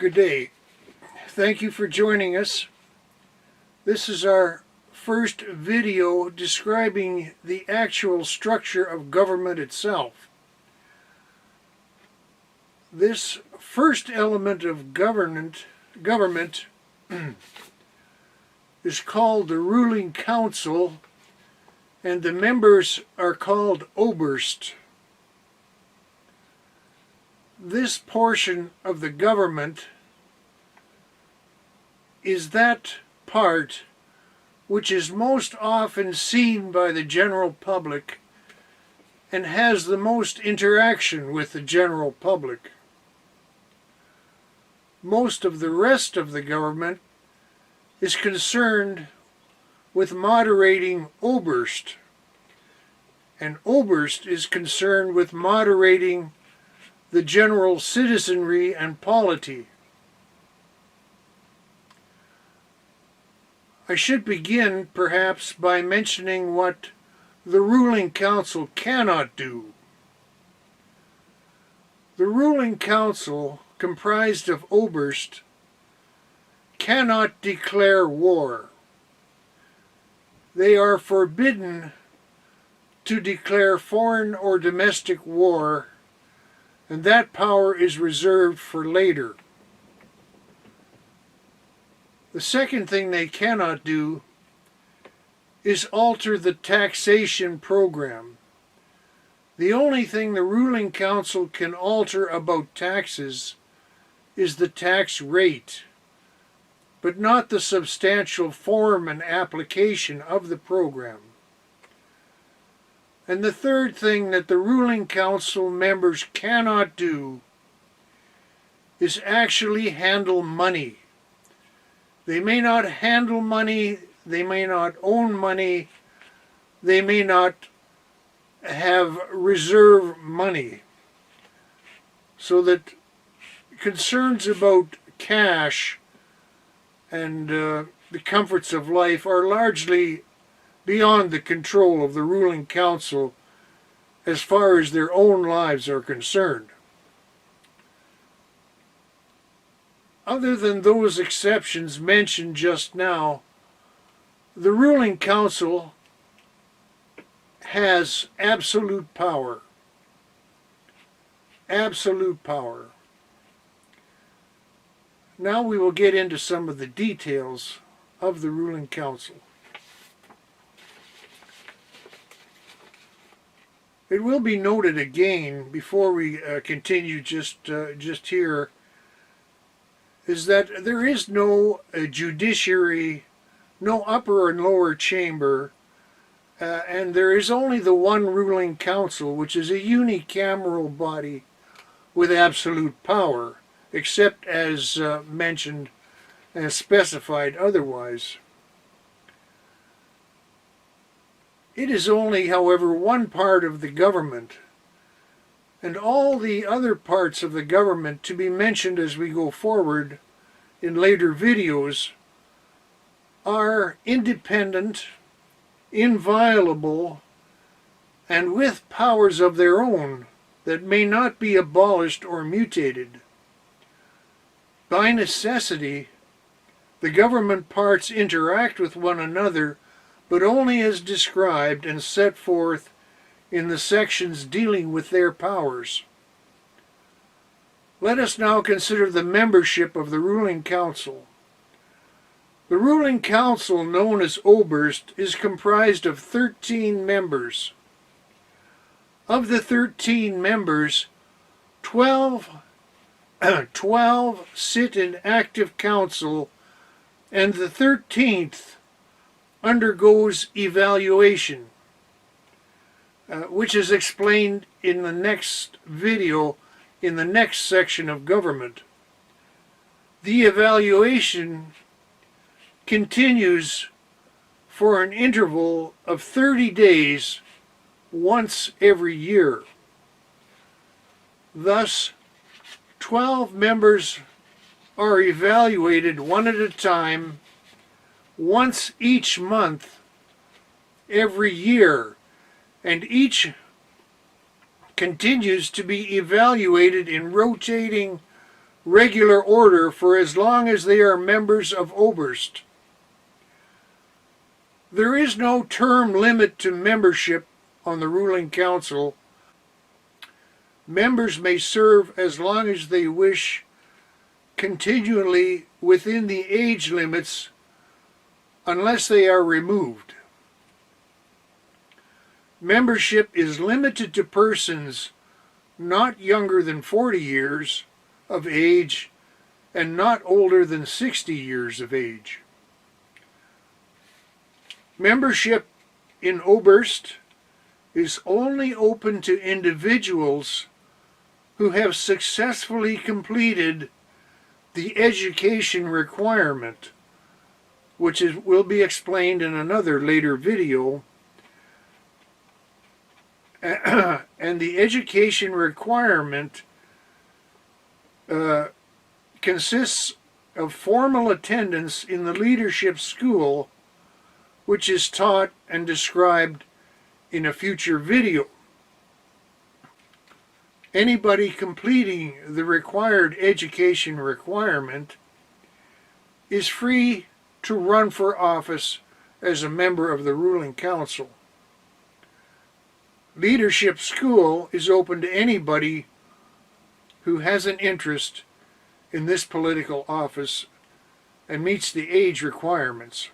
Good day. Thank you for joining us. This is our first video describing the actual structure of government itself. This first element of government is called the ruling council, and the members are called Oberst. This portion of the government is that part which is most often seen by the general public and has the most interaction with the general public. Most of the rest of the government is concerned with moderating Oberst, and Oberst is concerned with moderating the general citizenry and polity. I should begin, perhaps, by mentioning what the ruling council cannot do. The ruling council, comprised of Oberst, cannot declare war. They are forbidden to declare foreign or domestic war, and that power is reserved for later. The second thing they cannot do is alter the taxation program. The only thing the ruling council can alter about taxes is the tax rate, but not the substantial form and application of the program. And the third thing that the ruling council members cannot do is actually handle money. They may not handle money, they may not own money, they may not have reserve money. So that concerns about cash and the comforts of life are largely beyond the control of the ruling council as far as their own lives are concerned. Other than those exceptions mentioned just now, the ruling council has absolute power. Absolute power. Now we will get into some of the details of the ruling council. It will be noted again, before we continue just here, is that there is no judiciary, no upper and lower chamber, and there is only the one ruling council, which is a unicameral body with absolute power, except as mentioned and specified otherwise. It is only, however, one part of the government, and all the other parts of the government, to be mentioned as we go forward in later videos, are independent, inviolable, and with powers of their own that may not be abolished or mutated. By necessity, the government parts interact with one another, but only as described and set forth in the sections dealing with their powers. Let us now consider the membership of the ruling council. The ruling council, known as Oberst, is comprised of 13 members. Of the 13 members, 12 sit in active council, and the 13th undergoes evaluation, which is explained in the next video, in the next section of government. The evaluation continues for an interval of 30 days once every year. Thus, 12 members are evaluated one at a time, once each month, every year, and each continues to be evaluated in rotating regular order for as long as they are members of Oberst. There is no term limit to membership on the ruling council. Members may serve as long as they wish, continually within the age limits, unless they are removed. Membership is limited to persons not younger than 40 years of age and not older than 60 years of age. Membership in Oberst is only open to individuals who have successfully completed the education requirement, which will be explained in another later video. And the education requirement consists of formal attendance in the leadership school, which is taught and described in a future video. Anybody completing the required education requirement is free to run for office as a member of the ruling council. Leadership school is open to anybody who has an interest in this political office and meets the age requirements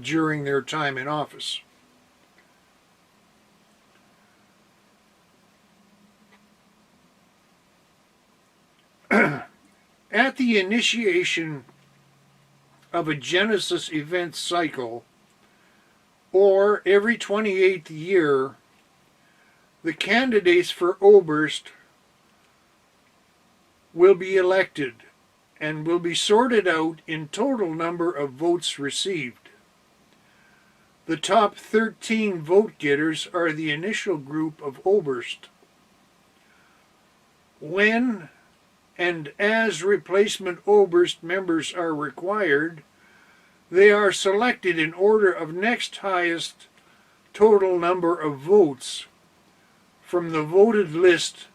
during their time in office. At the initiation of a Genesis event cycle, or every 28th year, the candidates for Oberst will be elected and will be sorted out in total number of votes received. The top 13 vote getters are the initial group of Oberst. When and as replacement Oberst members are required, they are selected in order of next highest total number of votes from the voted list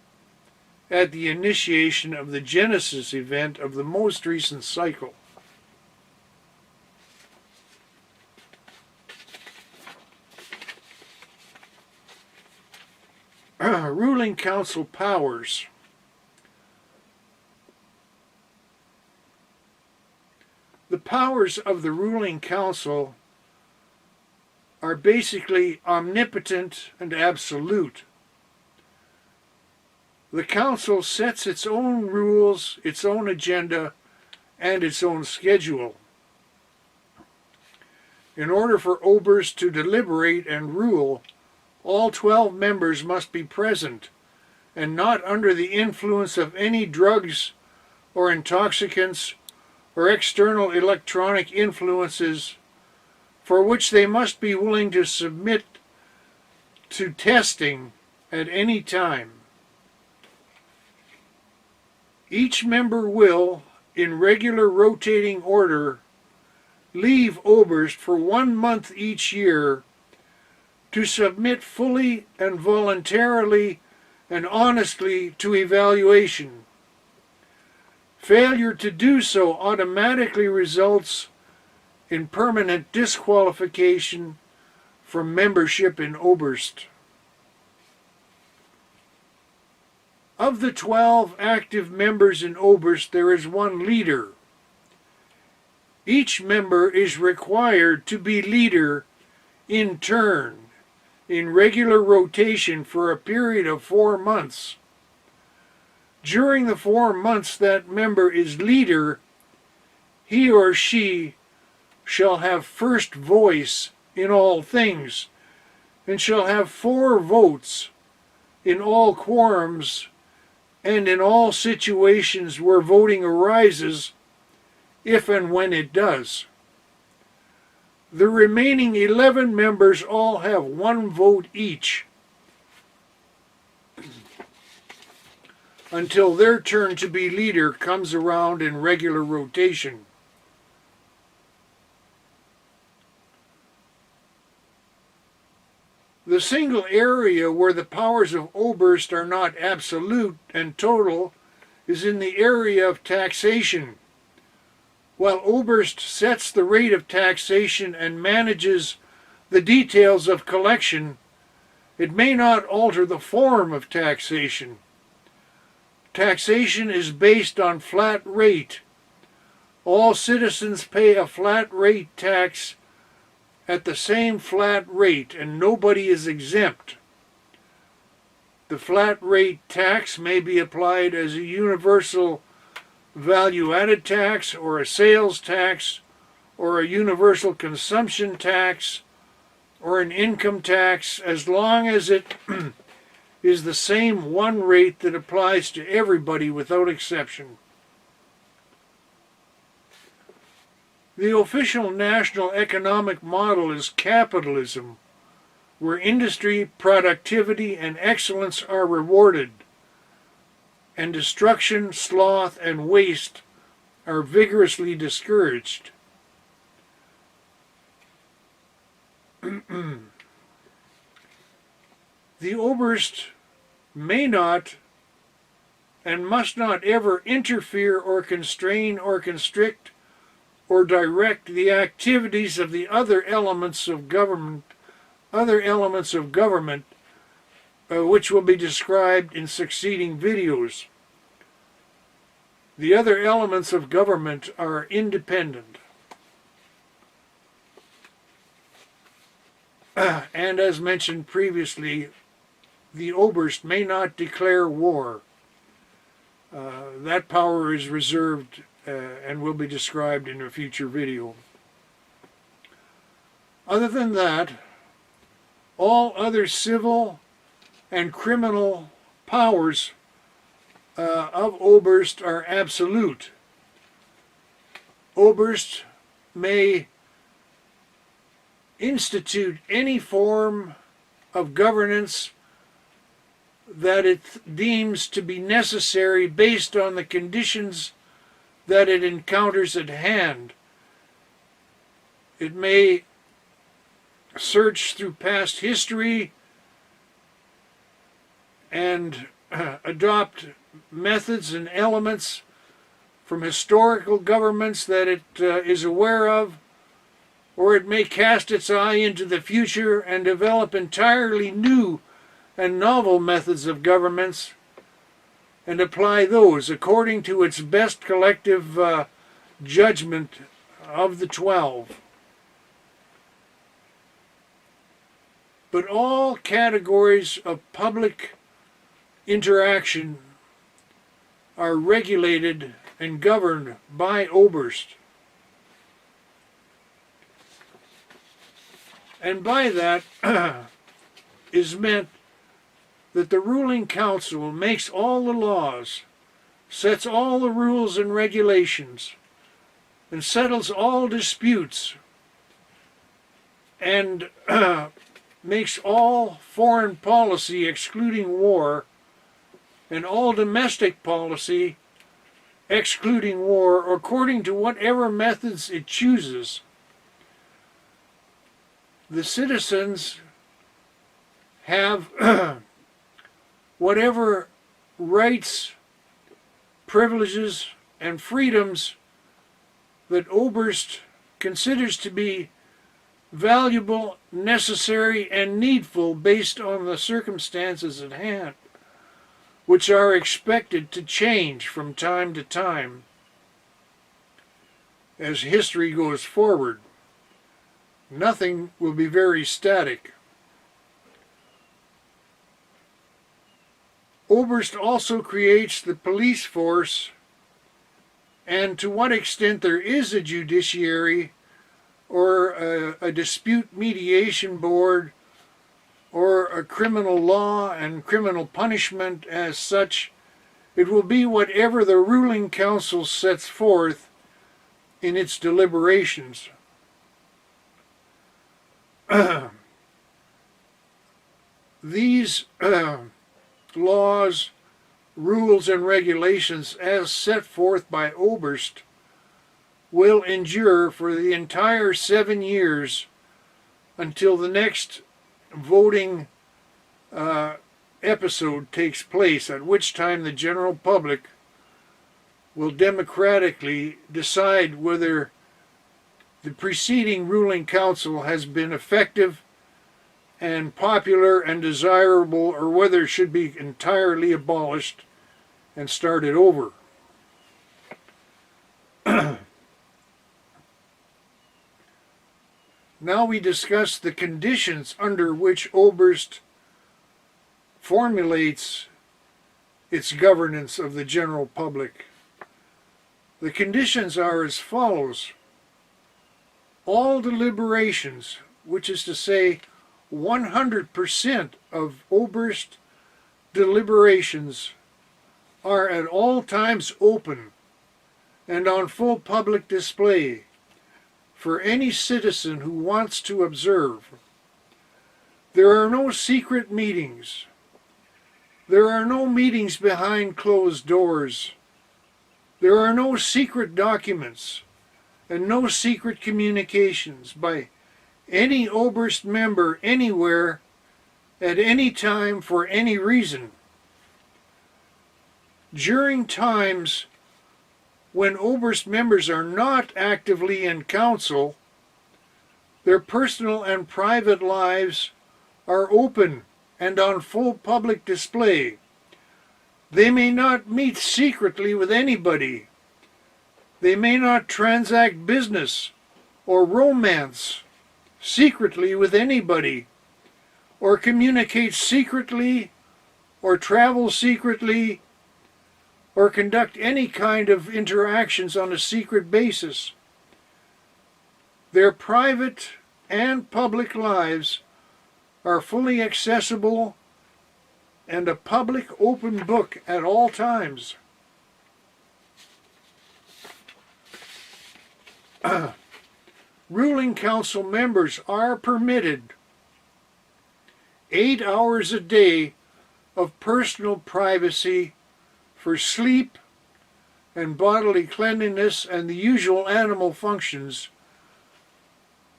at the initiation of the Genesis event of the most recent cycle. Ruling council powers. The powers of the ruling council are basically omnipotent and absolute. The council sets its own rules, its own agenda, and its own schedule. In order for Oberst to deliberate and rule, all 12 members must be present and not under the influence of any drugs or intoxicants or external electronic influences, for which they must be willing to submit to testing at any time. Each member will, in regular rotating order, leave Oberst for 1 month each year to submit fully and voluntarily and honestly to evaluation. Failure to do so automatically results in permanent disqualification from membership in Oberst. Of the 12 active members in Oberst, there is one leader. Each member is required to be leader in turn, in regular rotation for a period of 4 months. During the 4 months that member is leader, he or she shall have first voice in all things, and shall have 4 votes in all quorums and in all situations where voting arises, if and when it does. The remaining 11 members all have 1 vote each until their turn to be leader comes around in regular rotation. The single area where the powers of Oberst are not absolute and total is in the area of taxation. While Oberst sets the rate of taxation and manages the details of collection, it may not alter the form of taxation. Taxation is based on flat rate. All citizens pay a flat rate tax at the same flat rate, and nobody is exempt. The flat rate tax may be applied as a universal value-added tax, or a sales tax, or a universal consumption tax, or an income tax, as long as it is the same one rate that applies to everybody without exception. The official national economic model is capitalism, where industry, productivity, and excellence are rewarded, and destruction, sloth, and waste are vigorously discouraged. The Oberst may not and must not ever interfere or constrain or constrict or direct the activities of the other elements of government, which will be described in succeeding videos. The other elements of government are independent. And as mentioned previously, the Oberst may not declare war. That power is reserved and will be described in a future video. Other than that, all other civil and criminal powers of Oberst are absolute. Oberst may institute any form of governance that it deems to be necessary based on the conditions that it encounters at hand. It may search through past history and adopt methods and elements from historical governments that it is aware of, or it may cast its eye into the future and develop entirely new and novel methods of governments and apply those according to its best collective judgment of the 12. But all categories of public interaction are regulated and governed by Oberst. And by that is meant that the ruling council makes all the laws, sets all the rules and regulations, and settles all disputes, and makes all foreign policy excluding war, and all domestic policy excluding war, according to whatever methods it chooses. The citizens have whatever rights, privileges, and freedoms that Oberst considers to be valuable, necessary, and needful based on the circumstances at hand, which are expected to change from time to time as history goes forward. Nothing will be very static. Oberst also creates the police force, and to what extent there is a judiciary or a dispute mediation board or a criminal law and criminal punishment as such, it will be whatever the ruling council sets forth in its deliberations. These laws, rules, and regulations as set forth by Oberst will endure for the entire 7 years until the next voting episode takes place, at which time the general public will democratically decide whether the preceding ruling council has been effective and popular and desirable, or whether it should be entirely abolished and started over. Now we discuss the conditions under which Oberst formulates its governance of the general public. The conditions are as follows. All deliberations, which is to say 100% of Oberst deliberations, are at all times open and on full public display for any citizen who wants to observe. There are no secret meetings. There are no meetings behind closed doors. There are no secret documents and no secret communications by any Oberst member anywhere at any time for any reason. During times when Oberst members are not actively in council, their personal and private lives are open and on full public display. They may not meet secretly with anybody. They may not transact business or romance secretly with anybody, or communicate secretly, or travel secretly, or conduct any kind of interactions on a secret basis. Their private and public lives are fully accessible and a public open book at all times. Ruling council members are permitted 8 hours a day of personal privacy for sleep and bodily cleanliness and the usual animal functions,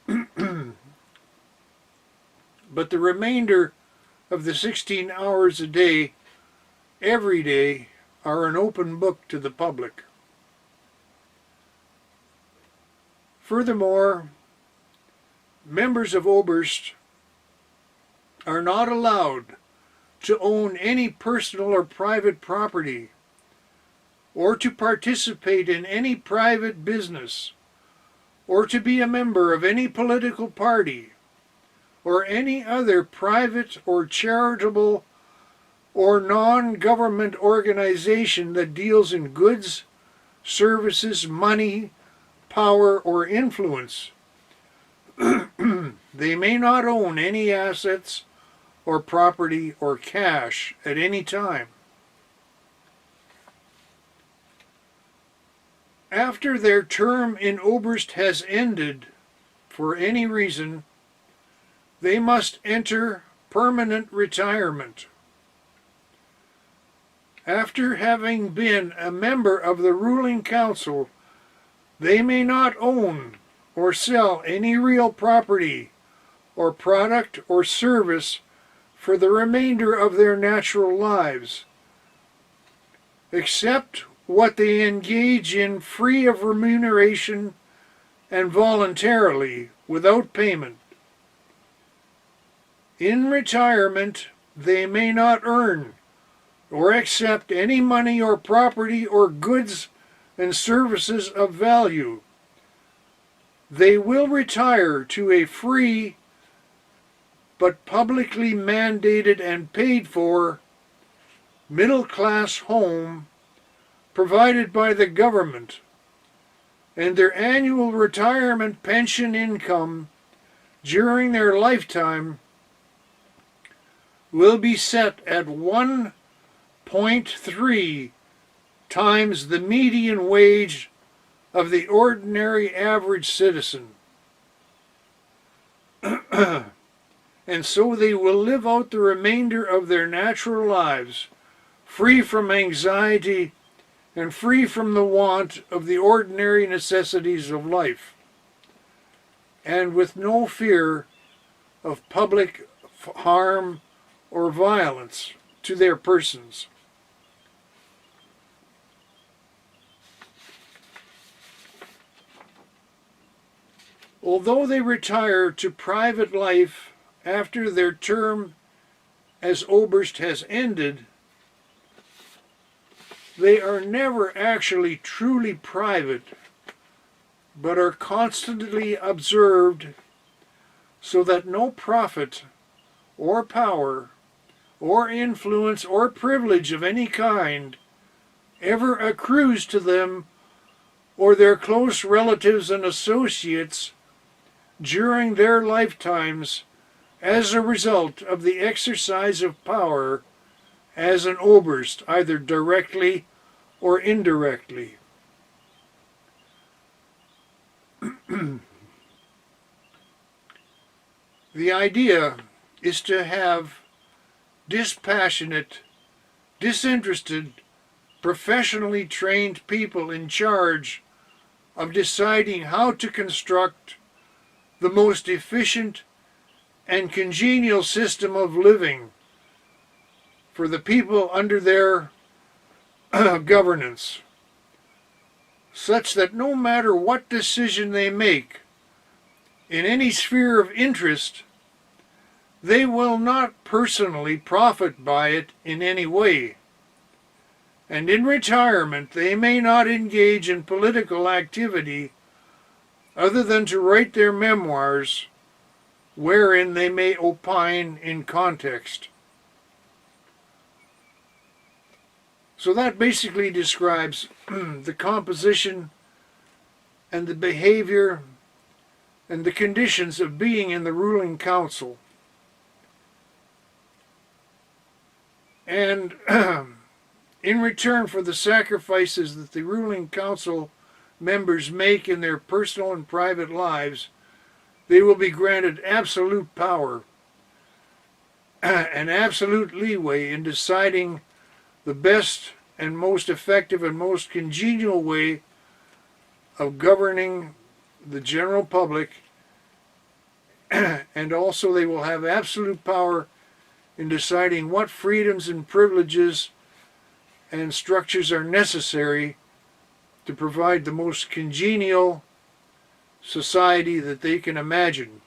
but the remainder of the 16 hours a day, every day, are an open book to the public. Furthermore, members of Oberst are not allowed to own any personal or private property, or to participate in any private business, or to be a member of any political party, or any other private or charitable or non-government organization that deals in goods, services, money, power, or influence. They may not own any assets or property or cash at any time. After their term in Oberst has ended, for any reason, they must enter permanent retirement. After having been a member of the ruling council, they may not own or sell any real property or product or service for the remainder of their natural lives, except what they engage in free of remuneration and voluntarily, without payment. In retirement, they may not earn or accept any money or property or goods and services of value. They will retire to a free but publicly mandated and paid for middle-class home provided by the government, and their annual retirement pension income during their lifetime will be set at 1.3 times the median wage of the ordinary average citizen. And so they will live out the remainder of their natural lives, free from anxiety and free from the want of the ordinary necessities of life, and with no fear of public harm or violence to their persons. Although they retire to private life after their term as Oberst has ended, they are never actually truly private, but are constantly observed so that no profit or power or influence or privilege of any kind ever accrues to them or their close relatives and associates during their lifetimes as a result of the exercise of power as an Oberst, either directly or indirectly. The idea is to have dispassionate, disinterested, professionally trained people in charge of deciding how to construct the most efficient and congenial system of living for the people under their governance, such that no matter what decision they make in any sphere of interest, they will not personally profit by it in any way. And in retirement, they may not engage in political activity other than to write their memoirs, wherein they may opine in context. So that basically describes the composition and the behavior and the conditions of being in the ruling council. And in return for the sacrifices that the ruling council members make in their personal and private lives, they will be granted absolute power and absolute leeway in deciding the best and most effective and most congenial way of governing the general public, and also they will have absolute power in deciding what freedoms and privileges and structures are necessary to provide the most congenial society that they can imagine.